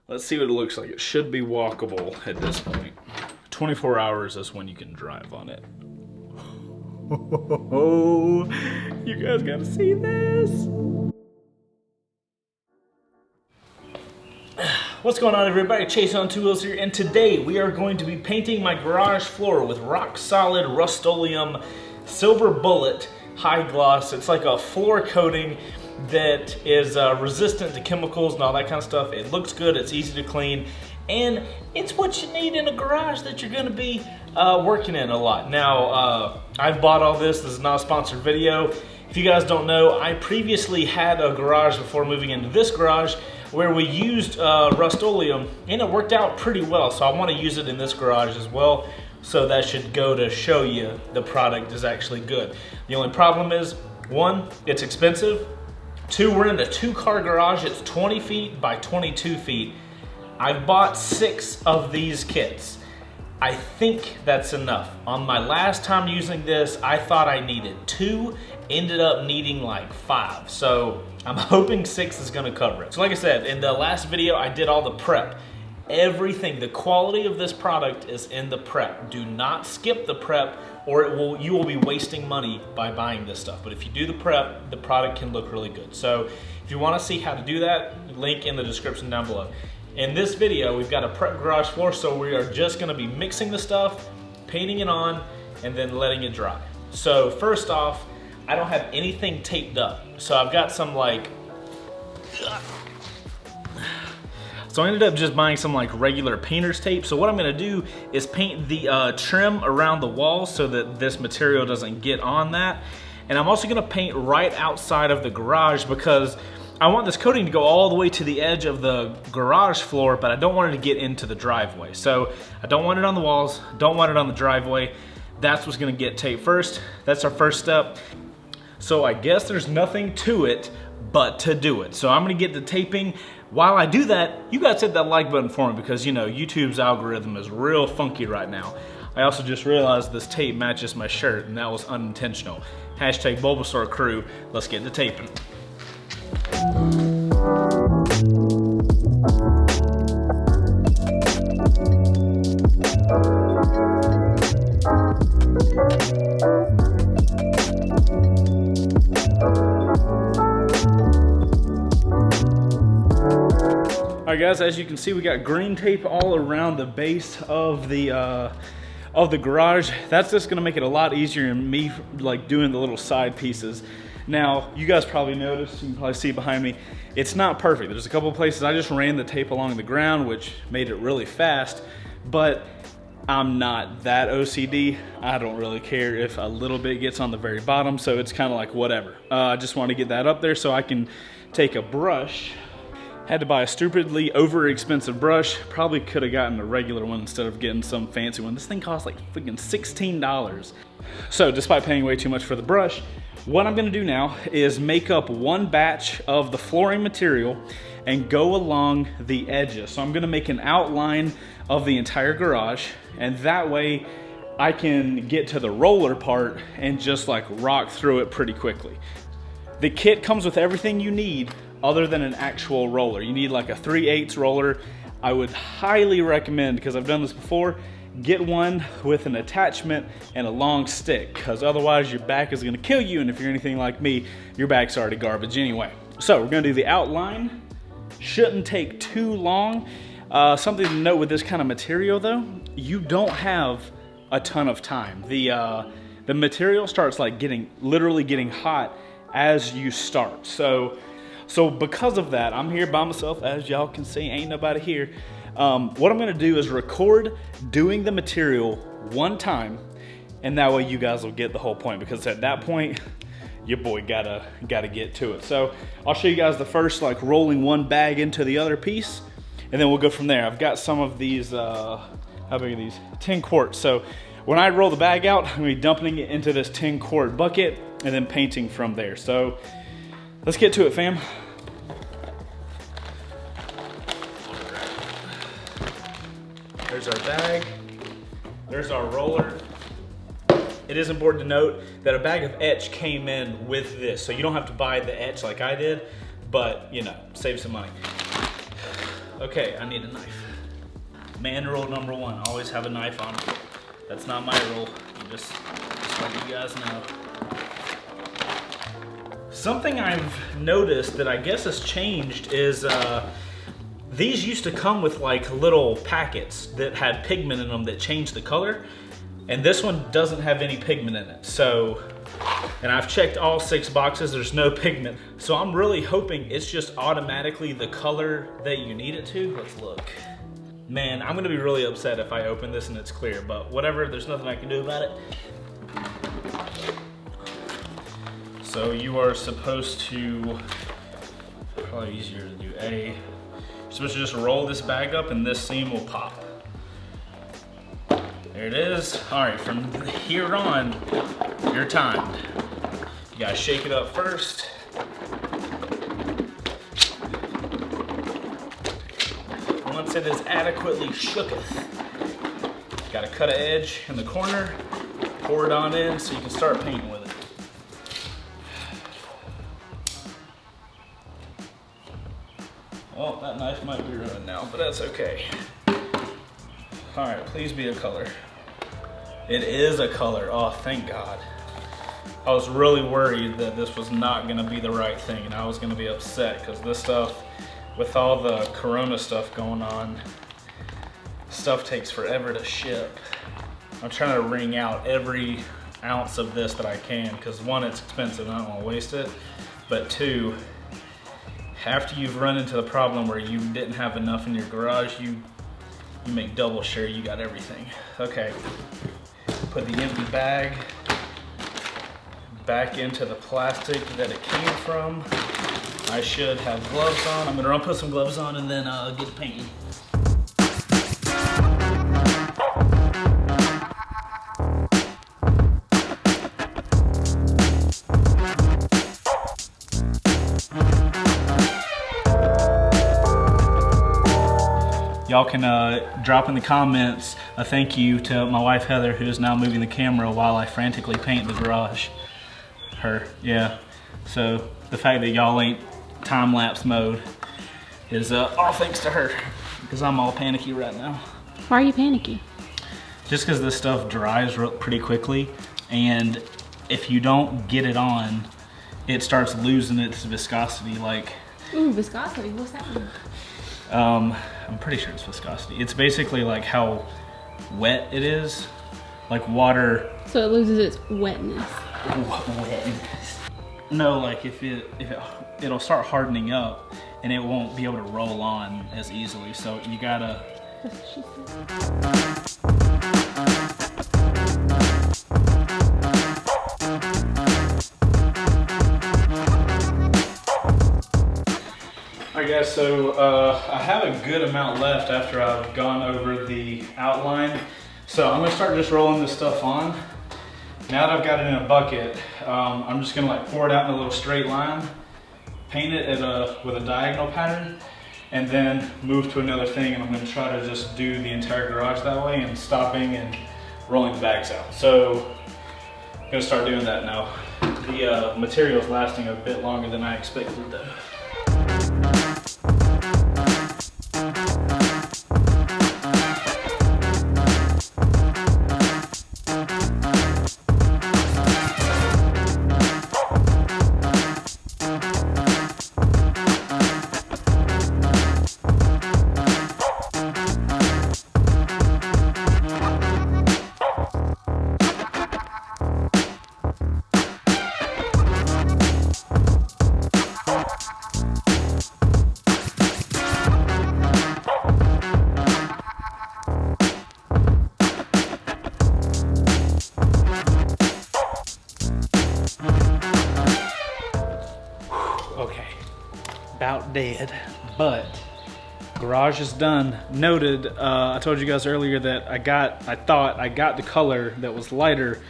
Let's see what it looks like. It should be walkable at this point. 24 hours is when you can drive on it. Oh, you guys gotta see this. What's going on, everybody? Chaseontwowheels here, and today we are going to be painting my garage floor with Rocksolid Rustoleum Silver Bullet High Gloss. It's like a floor coating that is resistant to chemicals and all that kind of stuff. It looks good, it's easy to clean, and it's what you need in a garage that you're gonna be working in a lot. Now, I've bought all this. This is not a sponsored video. If you guys don't know, I previously had a garage before moving into this garage where we used Rustoleum, and it worked out pretty well. So I want to use it in this garage as well. So that should go to show you the product is actually good. The only problem is, one, it's expensive. Two, we're in a 2-car garage. It's 20 feet by 22 feet. I've bought 6 of these kits. I think that's enough. On my last time using this, I thought I needed 2, ended up needing like 5. So I'm hoping 6 is gonna cover it. So like I said, in the last video, I did all the prep. Everything, the quality of this product is in the prep. Do not skip the prep, or you will be wasting money by buying this stuff. But if you do the prep, the product can look really good. So if you wanna see how to do that, link in the description down below. In this video, we've got a prep garage floor, so we are just gonna be mixing the stuff, painting it on, and then letting it dry. So first off, I don't have anything taped up. So I've got some so I ended up just buying some like regular painter's tape. So what I'm gonna do is paint the trim around the walls so that this material doesn't get on that. And I'm also gonna paint right outside of the garage because I want this coating to go all the way to the edge of the garage floor, but I don't want it to get into the driveway. So I don't want it on the walls, don't want it on the driveway. That's what's gonna get taped first. That's our first step. So I guess there's nothing to it but to do it. So I'm gonna get the taping. While I do that, you guys hit that like button for me because you know, YouTube's algorithm is real funky right now. I also just realized this tape matches my shirt, and that was unintentional. Hashtag Bulbasaur crew, let's get the taping. All right, guys, as you can see, we got green tape all around the base of the garage. That's just gonna make it a lot easier in me like doing the little side pieces. Now, you guys probably noticed, you can probably see behind me, it's not perfect. There's a couple of places I just ran the tape along the ground, which made it really fast, but I'm not that OCD. I don't really care if a little bit gets on the very bottom, so it's kind of like whatever. I just want to get that up there so I can take a brush. Had to buy a stupidly over expensive brush. Probably could have gotten a regular one instead of getting some fancy one. This thing costs like freaking $16. So despite paying way too much for the brush, what I'm gonna do now is make up one batch of the flooring material and go along the edges. So I'm gonna make an outline of the entire garage, and that way I can get to the roller part and just like rock through it pretty quickly. The kit comes with everything you need other than an actual roller. You need like a 3/8 roller. I would highly recommend, because I've done this before, get one with an attachment and a long stick, because otherwise your back is gonna kill you, and if you're anything like me, your back's already garbage anyway. So we're gonna do the outline. Shouldn't take too long. Something to note with this kind of material though, you don't have a ton of time. The material starts like literally getting hot as you start. So because of that, I'm here by myself, as y'all can see, ain't nobody here. What I'm gonna do is record doing the material one time, and that way you guys will get the whole point, because at that point, your boy gotta get to it. So I'll show you guys the first, like rolling one bag into the other piece, and then we'll go from there. I've got some of these, how big are these? 10 quarts. So when I roll the bag out, I'm gonna be dumping it into this 10-quart bucket and then painting from there. So let's get to it, fam. There's our bag, there's our roller. It is important to note that a bag of etch came in with this, so you don't have to buy the etch like I did, but you know, save some money. Okay, I need a knife. Man rule number 1, always have a knife on. That's not my rule, just let you guys know. Something I've noticed that I guess has changed is these used to come with like little packets that had pigment in them that changed the color, and this one doesn't have any pigment in it. So, and I've checked all 6 boxes, there's no pigment. So I'm really hoping it's just automatically the color that you need it to. Let's look. Man, I'm gonna be really upset if I open this and it's clear, but whatever, there's nothing I can do about it. So you are supposed to, probably easier to do A, you're supposed to just roll this bag up and this seam will pop. There it is. All right, from here on, you're timed. You gotta shake it up first. Once it is adequately shooketh, gotta cut an edge in the corner, pour it on in so you can start painting with it. Well, that knife might be ruined now, but that's okay. All right, please be a color. It is a color, oh, thank God. I was really worried that this was not gonna be the right thing and I was gonna be upset because this stuff, with all the Corona stuff going on, stuff takes forever to ship. I'm trying to wring out every ounce of this that I can because 1, it's expensive and I don't wanna waste it, but 2, after you've run into the problem where you didn't have enough in your garage, you make double sure you got everything. Okay, put the empty bag back into the plastic that it came from. I should have gloves on. I'm gonna run put some gloves on and then get to painting. Y'all can drop in the comments a thank you to my wife Heather, who is now moving the camera while I frantically paint the garage. Her, yeah. So the fact that y'all ain't time-lapse mode is all thanks to her, because I'm all panicky right now. Why are you panicky? Just because this stuff dries pretty quickly, and if you don't get it on, it starts losing its viscosity. Like, ooh, viscosity, what's that mean? I'm pretty sure it's viscosity. It's basically like how wet it is, like water. So it loses its wetness. Wetness. No, like it'll start hardening up and it won't be able to roll on as easily. So you gotta. That's what she said. Alright guys, so I have a good amount left after I've gone over the outline. So I'm gonna start just rolling this stuff on. Now that I've got it in a bucket, I'm just gonna like pour it out in a little straight line, paint it with a diagonal pattern, and then move to another thing, and I'm gonna try to just do the entire garage that way and stopping and rolling the bags out. So I'm gonna start doing that now. The material's lasting a bit longer than I expected though. Okay, about dead, but garage is done. Noted, I told you guys earlier that I thought I got the color that was lighter,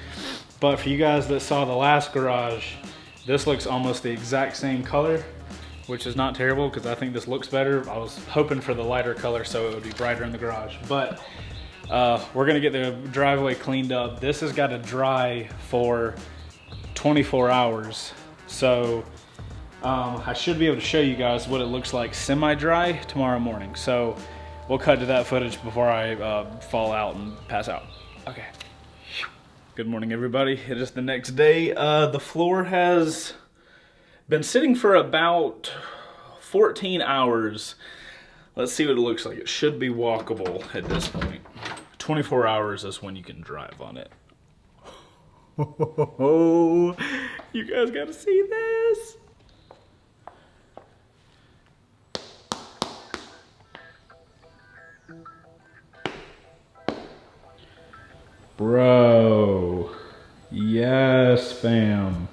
but for you guys that saw the last garage, this looks almost the exact same color, which is not terrible because I think this looks better. I was hoping for the lighter color so it would be brighter in the garage, but we're gonna get the driveway cleaned up. This has got to dry for 24 hours. So I should be able to show you guys what it looks like semi-dry tomorrow morning. So we'll cut to that footage before I fall out and pass out. Okay. Good morning, everybody. It is the next day. The floor has been sitting for about 14 hours. Let's see what it looks like. It should be walkable at this point. 24 hours is when you can drive on it. Oh, you guys gotta see this. Bro, yes, fam.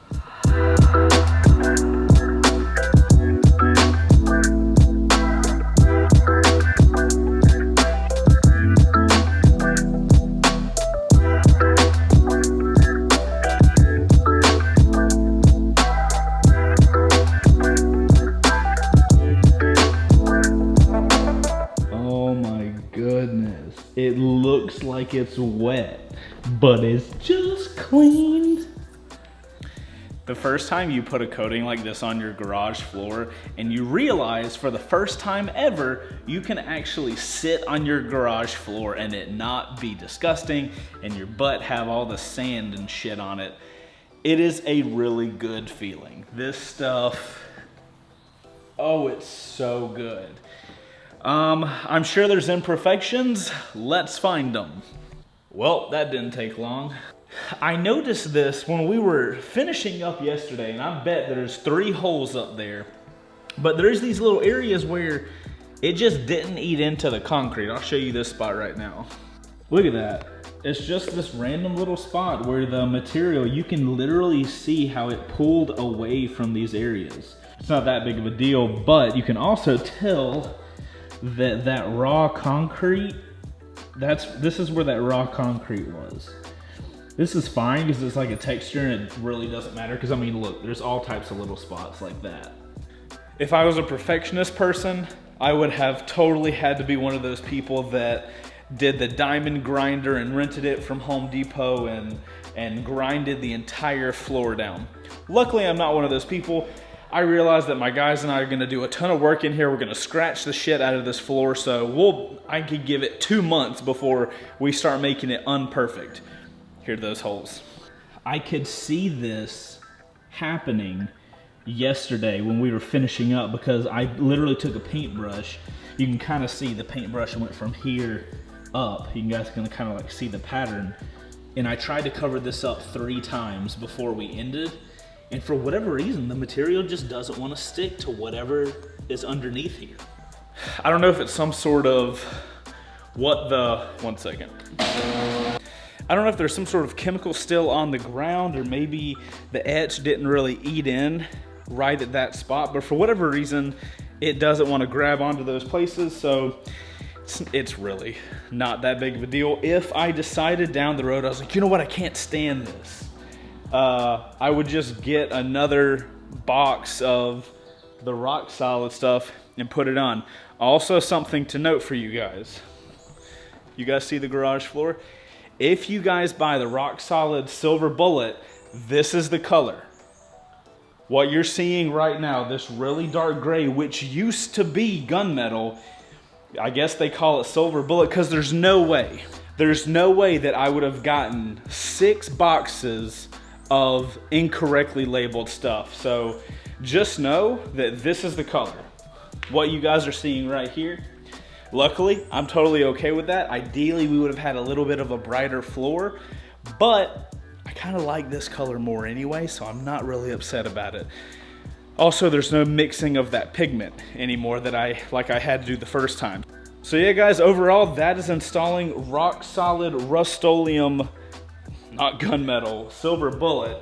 Oh my goodness, it looks like it's wet, but it's just clean. The first time you put a coating like this on your garage floor and you realize for the first time ever, you can actually sit on your garage floor and it not be disgusting and your butt have all the sand and shit on it. It is a really good feeling. This stuff, oh, it's so good. I'm sure there's imperfections. Let's find them. Well, that didn't take long. I noticed this when we were finishing up yesterday, and I bet there's 3 holes up there, but there's these little areas where it just didn't eat into the concrete. I'll show you this spot right now. Look at that. It's just this random little spot where the material, you can literally see how it pulled away from these areas. It's not that big of a deal, but you can also tell that raw concrete, this is where that raw concrete was. This is fine because it's like a texture and it really doesn't matter because I mean look, there's all types of little spots like that. If I was a perfectionist person, I would have totally had to be one of those people that did the diamond grinder and rented it from Home Depot and grinded the entire floor down. Luckily, I'm not one of those people. I realized that my guys and I are gonna do a ton of work in here. We're gonna scratch the shit out of this floor, so I could give it 2 months before we start making it unperfect. Here are those holes. I could see this happening yesterday when we were finishing up because I literally took a paintbrush. You can kind of see the paintbrush went from here up. You guys can kind of like see the pattern. And I tried to cover this up 3 times before we ended. And for whatever reason, the material just doesn't want to stick to whatever is underneath here. I don't know if it's some sort of, one second. I don't know if there's some sort of chemical still on the ground or maybe the etch didn't really eat in right at that spot, but for whatever reason, it doesn't want to grab onto those places, so it's really not that big of a deal. If I decided down the road, I was like, you know what, I can't stand this. I would just get another box of the Rocksolid stuff and put it on. Also, something to note for you guys. You guys see the garage floor? If you guys buy the Rocksolid Silver Bullet, this is the color. What you're seeing right now, this really dark gray, which used to be gunmetal, I guess they call it Silver Bullet because there's no way that I would have gotten 6 boxes of incorrectly labeled stuff. So just know that this is the color. What you guys are seeing right here. Luckily, I'm totally okay with that. Ideally, we would have had a little bit of a brighter floor, but I kind of like this color more anyway, so I'm not really upset about it. Also, there's no mixing of that pigment anymore that I had to do the first time. So yeah, guys, overall, that is installing Rocksolid Rustoleum, not gunmetal, Silver Bullet.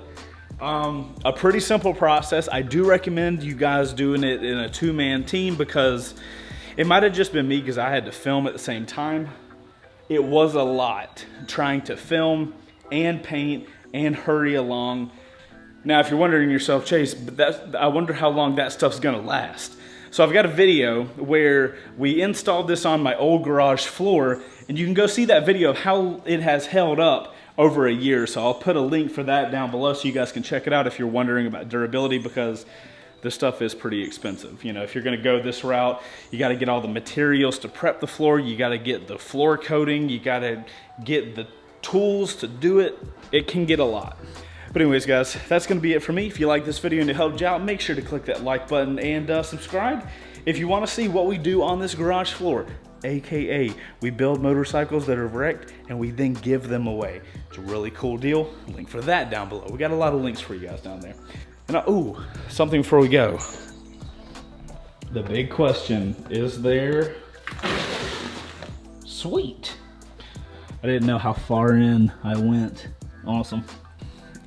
A pretty simple process. I do recommend you guys doing it in a 2-man team because it might have just been me because I had to film at the same time. It was a lot trying to film and paint and hurry along. Now, if you're wondering to yourself, Chase, I wonder how long that stuff's gonna last. So I've got a video where we installed this on my old garage floor, and you can go see that video of how it has held up over a year. So I'll put a link for that down below so you guys can check it out if you're wondering about durability, because this stuff is pretty expensive. You know, if you're gonna go this route, you gotta get all the materials to prep the floor, you gotta get the floor coating, you gotta get the tools to do it. It can get a lot. But anyways, guys, that's gonna be it for me. If you like this video and it helped you out, make sure to click that like button and subscribe. If you wanna see what we do on this garage floor, AKA, we build motorcycles that are wrecked and we then give them away. It's a really cool deal. Link for that down below. We got a lot of links for you guys down there. And ooh, something before we go. The big question, is there? Sweet. I didn't know how far in I went. Awesome.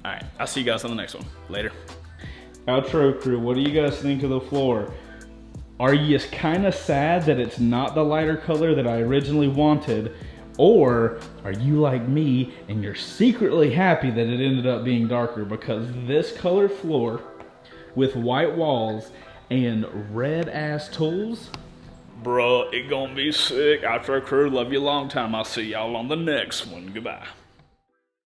All right, I'll see you guys on the next one. Later. Outro crew, what do you guys think of the floor? Are you kind of sad that it's not the lighter color that I originally wanted? Or are you like me and you're secretly happy that it ended up being darker? Because this color floor with white walls and red ass tools, bruh, it gonna be sick. Outro crew, love you a long time. I'll see y'all on the next one. Goodbye.